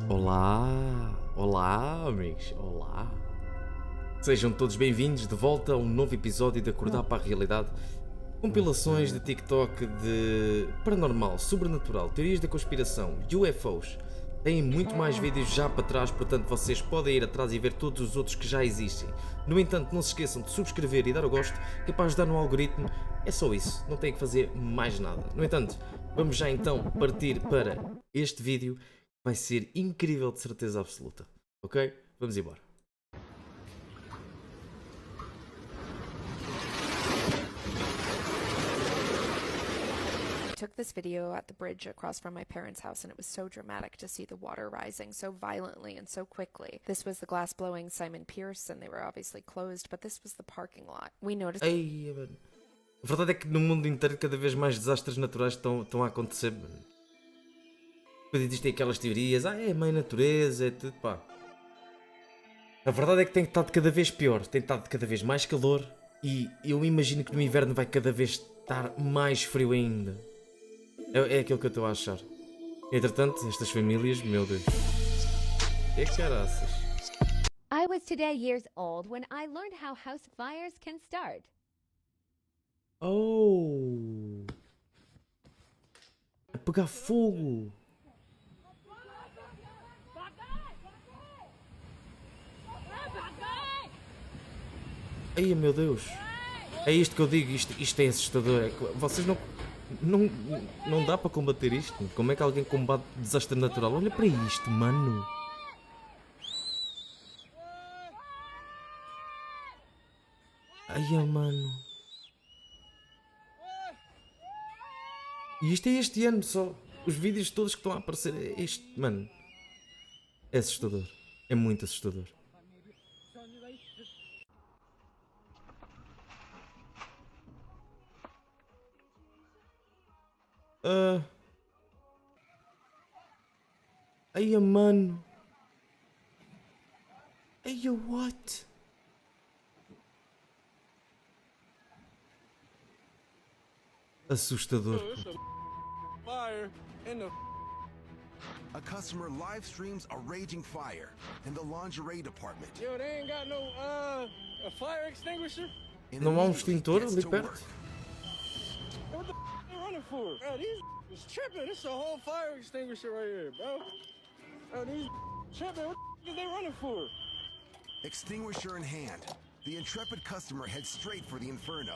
Olá amigos, olá. Sejam todos bem-vindos de volta a um novo episódio de Acordar para a Realidade. Compilações de TikTok de paranormal, sobrenatural, teorias da conspiração, UFOs. Tem muito mais vídeos já para trás, portanto vocês podem ir atrás e ver todos os outros que já existem. No entanto, não se esqueçam de subscrever e dar o gosto, que é para ajudar no algoritmo. É só isso, não tem que fazer mais nada. No entanto, vamos já então partir para este vídeo. Vai ser incrível, de certeza absoluta. Ok? Vamos embora. I took this video at the bridge across from my parents' house, and it was so dramatic to see the water rising so violently and so quickly. This was the glass blowing Simon Pierce, and they were obviously closed, but this was the parking lot. We noticed... Ei, mano. A verdade é que no mundo inteiro cada vez mais desastres naturais estão a acontecer, mano. Depois existem aquelas teorias, é mãe natureza, é tudo, pá. A verdade é que tem estado cada vez pior, tem estado cada vez mais calor e eu imagino que no inverno vai cada vez estar mais frio ainda. É aquilo que eu estou a achar. Entretanto, estas famílias, meu Deus. Que caraças. I was today years old when I learned how house fires can start. Oh! A pegar fogo! Ai meu Deus! É isto que eu digo, isto é assustador. É que vocês não dá para combater isto. Como é que alguém combate desastre natural? Olha para isto, mano! Ai, mano! E isto é este ano só. Os vídeos todos que estão a aparecer é este, mano. É assustador. É muito assustador. Ai, mano. Ai, what? Assustador. Fire in the... A customer live streams a raging fire in the lingerie department. Yo, they ain't got no a fire extinguisher. Não há um extintor ali perto? What the they running for? Bro, these is tripping. This a whole fire extinguisher right here, bro. Bro, these tripping. What the is they running for? Extinguisher in hand, the intrepid customer heads straight for the inferno.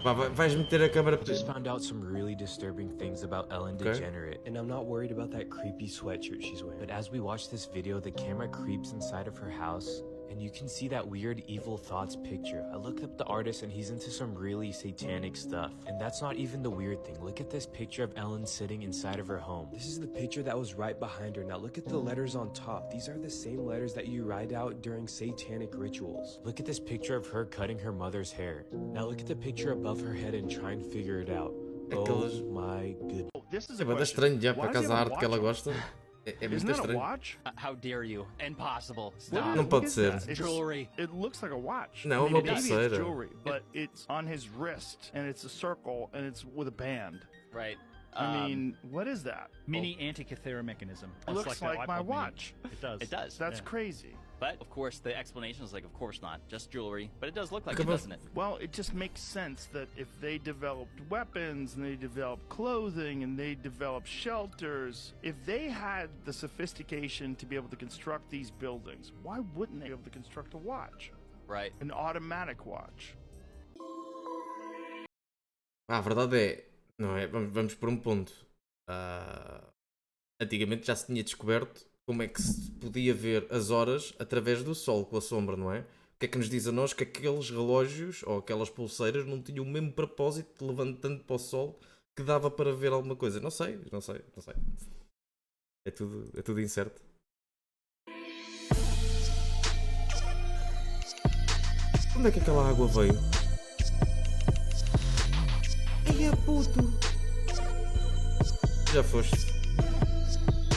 Vais meter a câmera para... Just found out some really disturbing things about Ellen DeGenerate, and I'm not worried about that creepy sweatshirt she's wearing. But as we watch this video, the camera creeps inside of her house, and you can see that weird evil thoughts picture. I looked up the artist and he's into some really satanic stuff. And that's not even the weird thing. Look at this picture of Ellen sitting inside of her home. This is the picture that was right behind her. Now look at the letters on top. These are the same letters that you write out during satanic rituals. Look at this picture of her cutting her mother's hair. Now look at the picture above her head and try and figure it out. Oh my goodness. É bastante estranho já, para casa a arte que ela gosta. É muito estranho. How dare you? Impossible. Stop. Não pode ser. It's jewelry. It looks like a watch. Não, I mean, uma maybe it's pulseira. jewelry, but it's on his wrist and it's a circle and it's with a band. Right. I mean, what is that? Mini anti-cathera mechanism. It looks like my iPod Mini. watch. It does. It does. That's Yeah. crazy. But of course, the explanation is like, of course not, just jewelry. But it does look like it, doesn't it? Well, it just makes sense that if they developed weapons and they developed clothing and they developed shelters, if they had the sophistication to be able to construct these buildings, why wouldn't they be able to construct a watch? Right. An automatic watch. A verdade é, não é? Vamos por um ponto. Antigamente já se tinha descoberto como é que se podia ver as horas através do sol, com a sombra, não é? O que é que nos diz a nós que aqueles relógios ou aquelas pulseiras não tinham o mesmo propósito de levantando para o sol que dava para ver alguma coisa? Não sei. É tudo incerto. Onde é que aquela água veio? Ai, é puto! Já foste.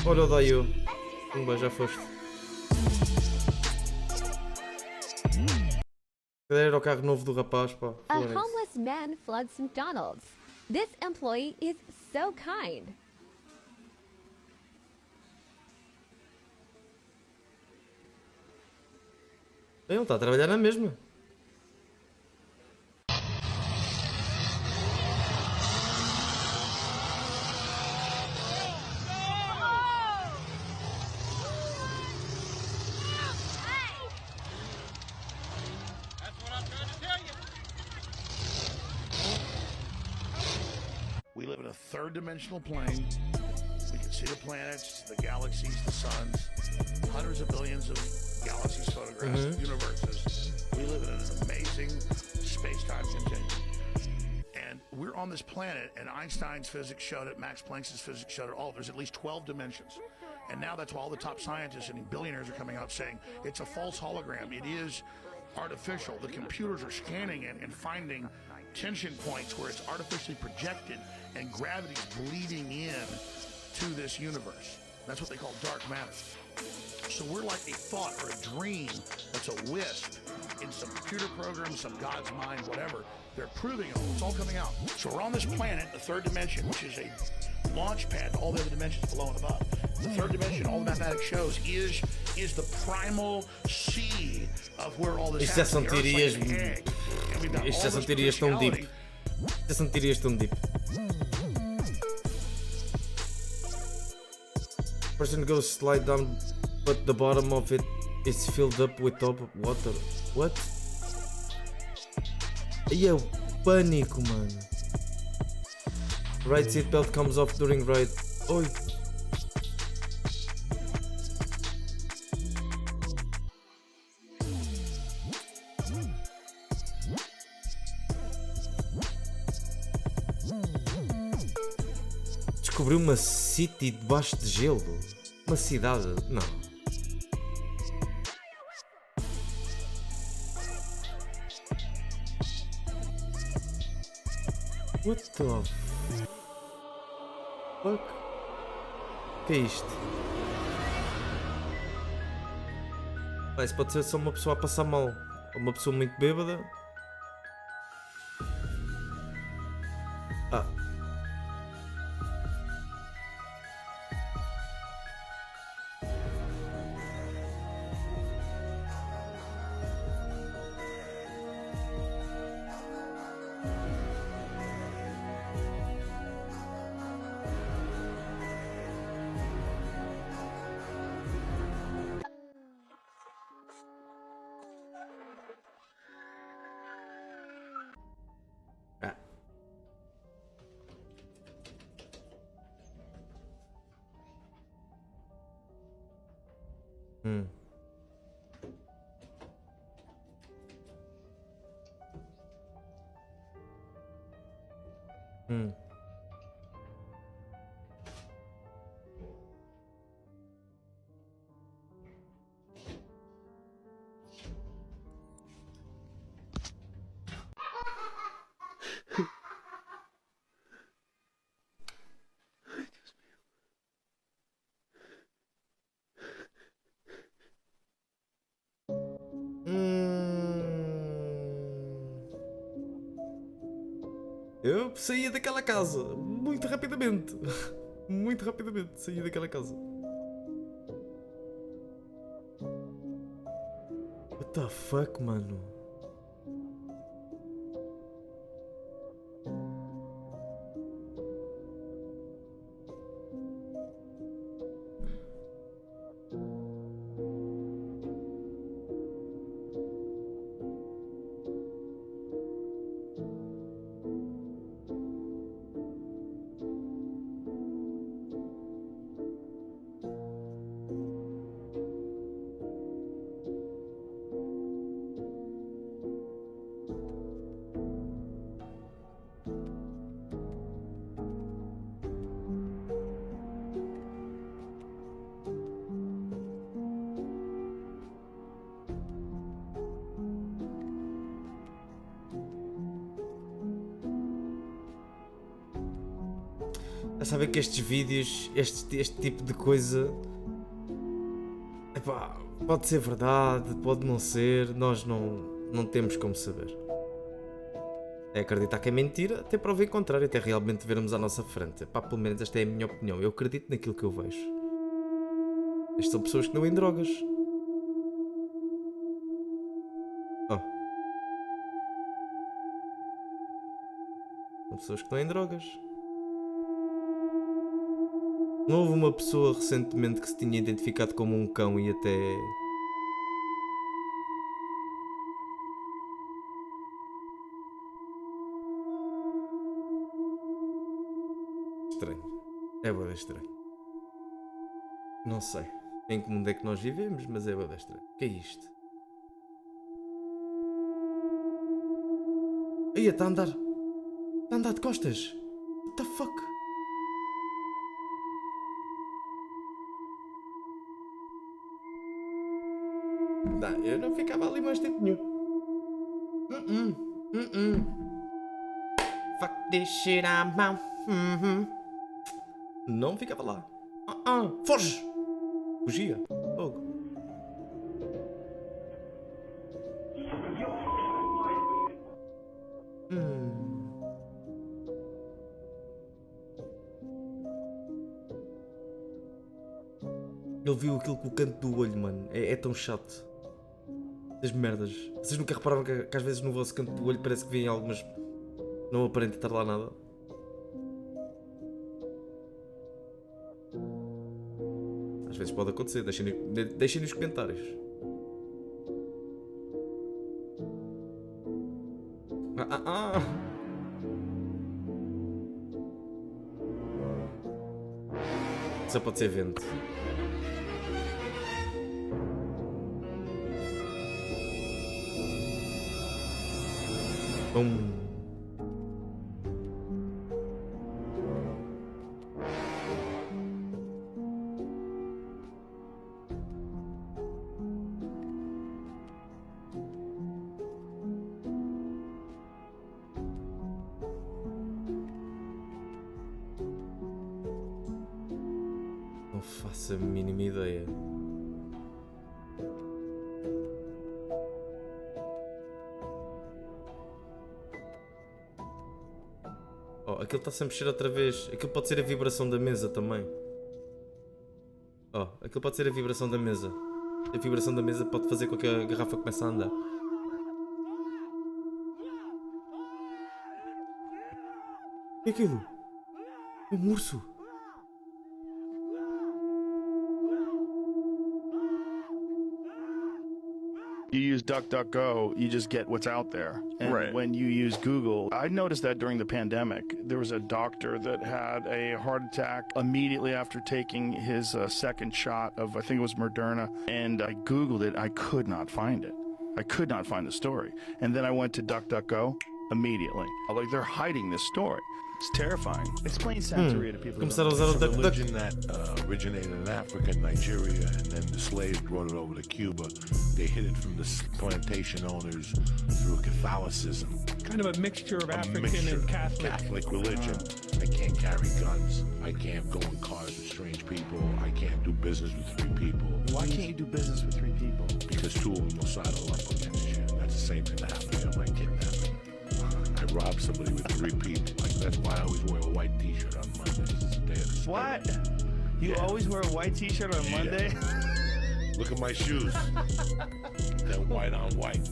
Olha o Daio. Já foste. Cadê era o carro novo do rapaz, pá? A homeless man floods McDonald's. This employee is so kind. Ele está a trabalhar na mesma. We live in a third-dimensional plane. We can see the planets, the galaxies, the suns, hundreds of billions of galaxies photographed, universes. We live in an amazing space-time continuum. And we're on this planet, and Einstein's physics showed it, Max Planck's physics showed it, there's at least 12 dimensions. And now that's why all the top scientists and billionaires are coming out saying it's a false hologram. It is artificial. The computers are scanning it and finding tension points where it's artificially projected and gravity's bleeding in to this universe. That's what they call dark matter. So we're like a thought or a dream that's a wisp in some computer program, some God's mind, whatever. They're proving it all. It's all coming out. So we're on this planet, the third dimension, which is a launch pad to all the other dimensions below and above. The third dimension, all the mathematics shows, is the primal seed of where all this happens. Isto já são teorias tão deep. Já são teorias tão deep. Person goes slide down, but the bottom of it is filled up with top water. What? Aí é o pânico, mano. Right seatbelt comes off during ride. Oi. Descobri uma city debaixo de gelo. Uma cidade. Não. What the fuck? O que é isto? Ah, isso pode ser só uma pessoa a passar mal. Ou uma pessoa muito bêbada. Ah. Eu saía daquela casa muito rapidamente. Muito rapidamente saía daquela casa. What the fuck, mano? A saber que estes vídeos, este tipo de coisa, epá, pode ser verdade, pode não ser, nós não temos como saber. É acreditar que é mentira, até prova em contrário, até realmente vermos à nossa frente. Epá, pelo menos esta é a minha opinião, eu acredito naquilo que eu vejo. Estas são pessoas que não em drogas. São pessoas que estão em drogas. Não houve uma pessoa recentemente que se tinha identificado como um cão e até... Estranho. É bué estranho. Não sei em que mundo é que nós vivemos, mas é bué estranho. O que é isto? Aí está a andar. Está a andar de costas. What the fuck? Não, eu não ficava ali mais tempo nenhum. Fuck this shit, I'm out. Não ficava lá. Foge! Fugia. Fogo. Ele viu aquilo com o canto do olho, mano. É tão chato. As merdas. Vocês nunca repararam que às vezes no vosso canto do olho parece que vêm algumas... Não aparenta estar lá nada. Às vezes pode acontecer. Deixem nos comentários. Só pode ser vento. Não faço a mínima ideia. Oh, aquilo está-se a mexer outra vez. Aquilo pode ser a vibração da mesa também. Oh, aquilo pode ser a vibração da mesa. A vibração da mesa pode fazer com que a garrafa comece a andar. O que é aquilo? É um urso. You use DuckDuckGo, you just get what's out there. And when you use Google, I noticed that during the pandemic, there was a doctor that had a heart attack immediately after taking his second shot of, I think it was Moderna. And I Googled it, I could not find it. I could not find the story. And then I went to DuckDuckGo immediately. Like, they're hiding this story. It's terrifying. Explain Santeria to people. Começaram a usar o It's a religion that originated in Africa and Nigeria, and then the slaves brought it over to Cuba. They hid it from the plantation owners through Catholicism. Kind of a mixture of African and Catholic religion. I can't carry guns. I can't go in cars with strange people. I can't do business with 3 people. Why can't you do business with 3 people? Because 2 of them will sidle up against you. That's the same thing that happened to my kidnapping. I robbed somebody with 3 people. Like, that's why I always wear a white t-shirt on Mondays. What? You always wear a white t-shirt on Monday? Look at my shoes. They're white on white.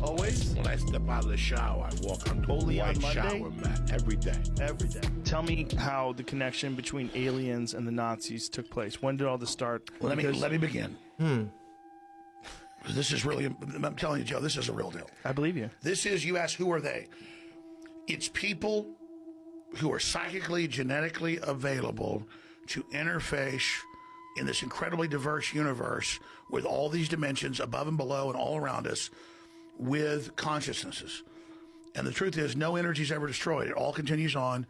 Always? When I step out of the shower, I walk onto Only a white on Monday? shower mat every day. Every day. Tell me how the connection between aliens and the Nazis took place. When did all this start? Let me begin. This is really, I'm telling you, Joe, this is a real deal. I believe you. This is, you ask, who are they? It's people who are psychically, genetically available to interface in this incredibly diverse universe with all these dimensions above and below and all around us with consciousnesses. And the truth is, no energy is ever destroyed. It all continues on.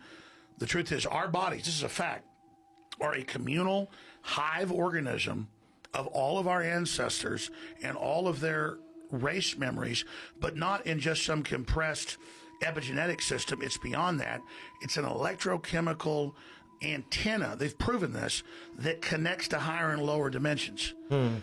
The truth is, our bodies, this is a fact, are a communal hive organism of all of our ancestors and all of their race memories, but not in just some compressed epigenetic system. It's beyond that. It's an electrochemical antenna, they've proven this, that connects to higher and lower dimensions.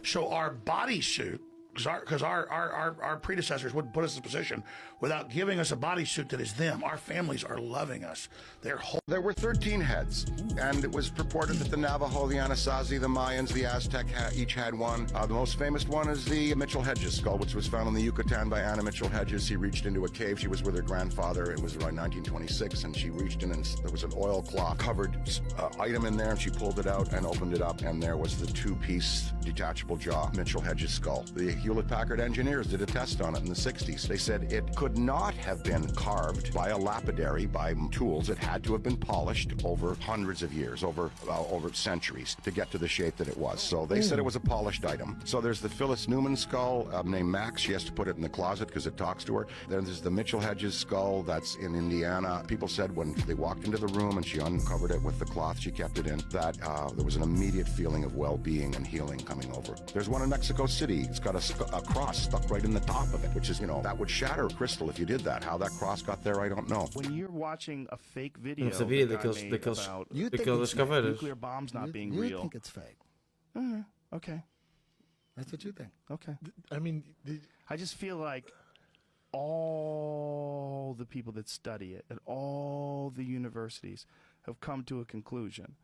So our bodysuit because our predecessors wouldn't put us in a position without giving us a bodysuit that is them. Our families are loving us. There were 13 heads, and it was purported that the Navajo, the Anasazi, the Mayans, the Aztec each had one. The most famous one is the Mitchell Hedges skull, which was found in the Yucatan by Anna Mitchell Hedges. He reached into a cave. She was with her grandfather. It was around 1926, and she reached in, and there was an oilcloth covered item in there, and she pulled it out and opened it up, and there was the two-piece detachable jaw Mitchell Hedges skull. The Hewlett-Packard engineers did a test on it in the 60s. They said it could not have been carved by a lapidary, by tools. It had to have been polished over hundreds of years, over centuries, to get to the shape that it was. So they said it was a polished item. So there's the Phyllis Newman skull named Max. She has to put it in the closet because it talks to her. Then there's the Mitchell Hedges skull that's in Indiana. People said when they walked into the room and she uncovered it with the cloth she kept it in, that there was an immediate feeling of well-being and healing coming over. There's one in Mexico City. It's got a cross stuck right in the top of it, which is, that would shatter a crystal if you did that. How that cross got there, I don't know. When you're watching a fake video Não sabia daquelas caveiras. Nuclear bombs not being real. You think it's fake. Okay. That's what you think. Okay. I mean, I just feel like all the people that study it at all the universities have come to a conclusion.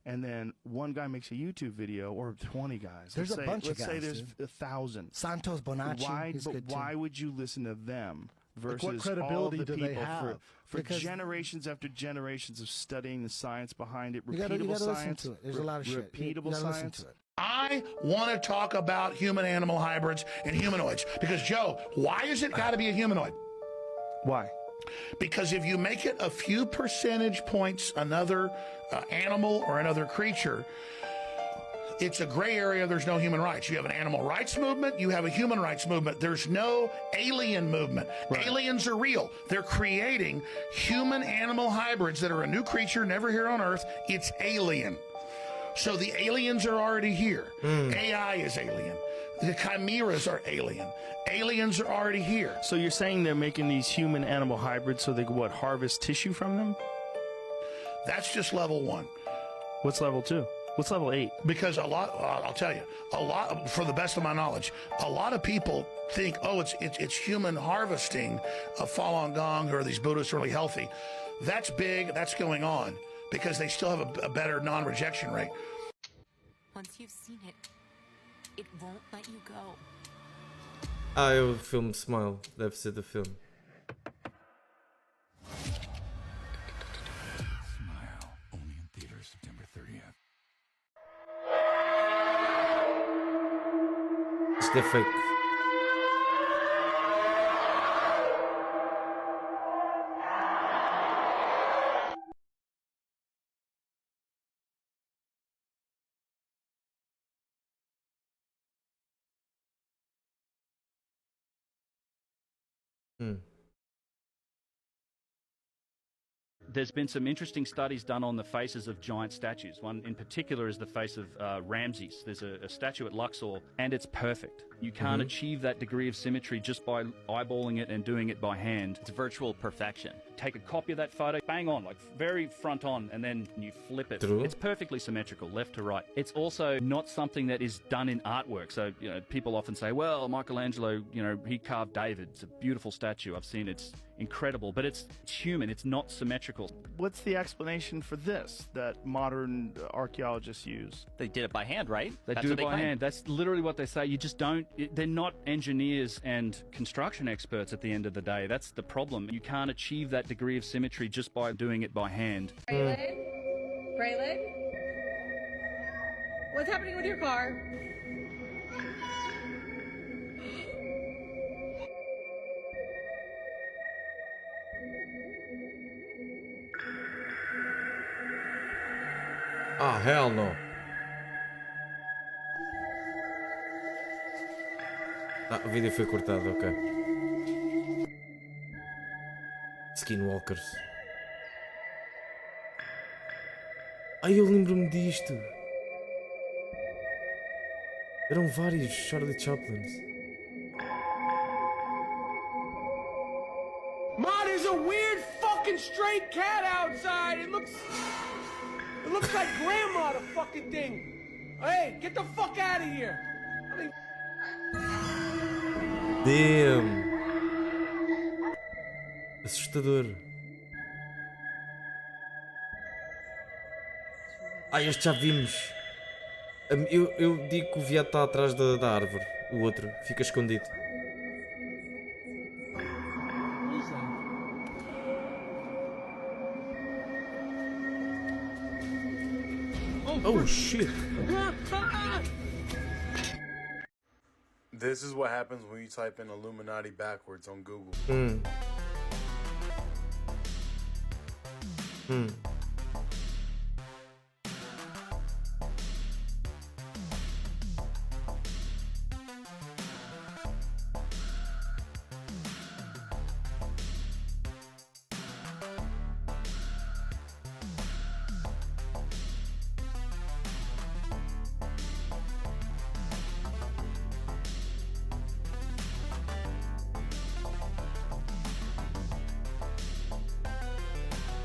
And then one guy makes a YouTube video, or 20 guys. There's a bunch of Let's guys. say there's 1,000. Santos Bonacci. Why would you listen to them versus what credibility all the do they people have? for Because generations after generations of studying the science behind it, You gotta repeatable listen science, to it. There's a lot of shit. You repeatable gotta listen science. to it. I want to talk about human-animal hybrids and humanoids because, Joe, why is it got to be a humanoid? Why? Because if you make it a few percentage points another animal or another creature, it's a gray area. There's no human rights. You have an animal rights movement. You have a human rights movement. There's no alien movement. Right. Aliens are real. They're creating human-animal hybrids that are a new creature never here on Earth. It's alien. So the aliens are already here. AI is alien. The chimeras are alien. Aliens are already here. So you're saying they're making these human-animal hybrids so they can, harvest tissue from them? That's just level 1. What's level 2? What's level 8? Because I'll tell you, for the best of my knowledge, a lot of people think, it's human harvesting of Falun Gong, or these Buddhists really healthy. That's big, that's going on, because they still have a better non-rejection rate. Once you've seen it, it won't let you go. É o filme Smile, deve ser do filme. Smile, only in theaters September 30th. Isto é fake. There's been some interesting studies done on the faces of giant statues. One in particular is the face of Ramses. There's a statue at Luxor, and it's perfect. You can't achieve that degree of symmetry just by eyeballing it and doing it by hand. It's virtual perfection. Take a copy of that photo, bang on, like very front on, and then you flip it. True. It's perfectly symmetrical, left to right. It's also not something that is done in artwork. So, people often say, well, Michelangelo, he carved David. It's a beautiful statue. I've seen it. It's incredible, but it's human. It's not symmetrical. What's the explanation for this that modern archaeologists use? They did it by hand, right? They That's do what it by claim. hand. That's literally what they say. You just don't. They're not engineers and construction experts at the end of the day. That's the problem. You can't achieve that degree of symmetry just by doing it by hand. Braylon? What's happening with your car? Ah, hell no. O vídeo foi cortado, ok. Skinwalkers. Ai, eu lembro-me disto. Eram vários Charlie Chaplins. Ma, there's a weird fucking stray cat outside. It looks like grandma, the fucking thing. Hey, get the fuck out of here. I mean... Damn. Assustador. Este já vimos. Eu digo que o viado está atrás da árvore. O outro fica escondido. Oh shit. This is what happens when you type in Illuminati backwards on Google.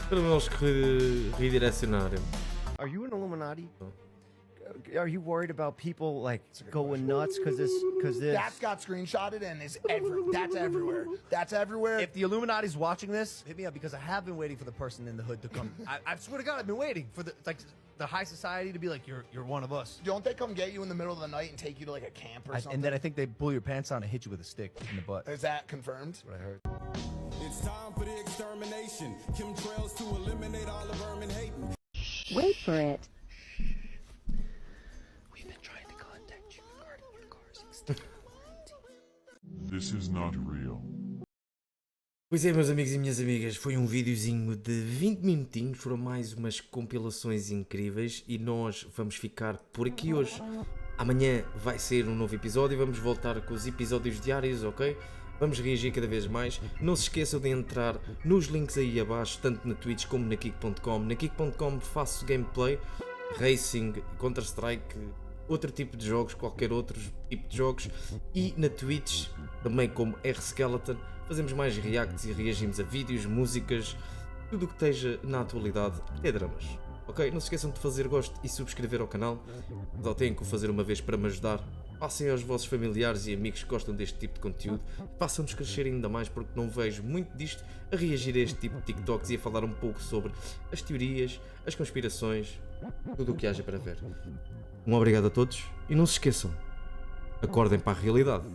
Para nós que redirecionarem. Are you an Illuminati? Are you worried about people like going nuts because this? That's got screenshotted and is that's everywhere. That's everywhere. If the Illuminati's watching this, hit me up because I have been waiting for the person in the hood to come. I swear to God, I've been waiting for the high society to be like, you're one of us. Don't they come get you in the middle of the night and take you to like a camp or something? And then I think they pull your pants down and hit you with a stick in the butt. Is that confirmed? That's what I heard. It's time for the extermination. Chemtrails to eliminate all the vermin hating. Wait for it. We've been trying to contact you regarding your car's extended warranty. This is not real. Pois é, meus amigos e minhas amigas, foi um videozinho de 20 minutinhos, foram mais umas compilações incríveis e nós vamos ficar por aqui hoje. Amanhã vai ser um novo episódio, vamos voltar com os episódios diários, ok? Vamos reagir cada vez mais. Não se esqueçam de entrar nos links aí abaixo, tanto na Twitch como na Kick.com. Na Kick.com faço gameplay, Racing, Counter-Strike, outro tipo de jogos, qualquer outro tipo de jogos. E na Twitch, também como R-Skeleton, fazemos mais reacts e reagimos a vídeos, músicas, tudo o que esteja na atualidade, até dramas. Ok? Não se esqueçam de fazer gosto e subscrever ao canal. Só têm que o fazer uma vez para me ajudar. Passem aos vossos familiares e amigos que gostam deste tipo de conteúdo. Façam-nos crescer ainda mais porque não vejo muito disto a reagir a este tipo de TikToks e a falar um pouco sobre as teorias, as conspirações, tudo o que haja para ver. Um obrigado a todos e não se esqueçam, acordem para a realidade.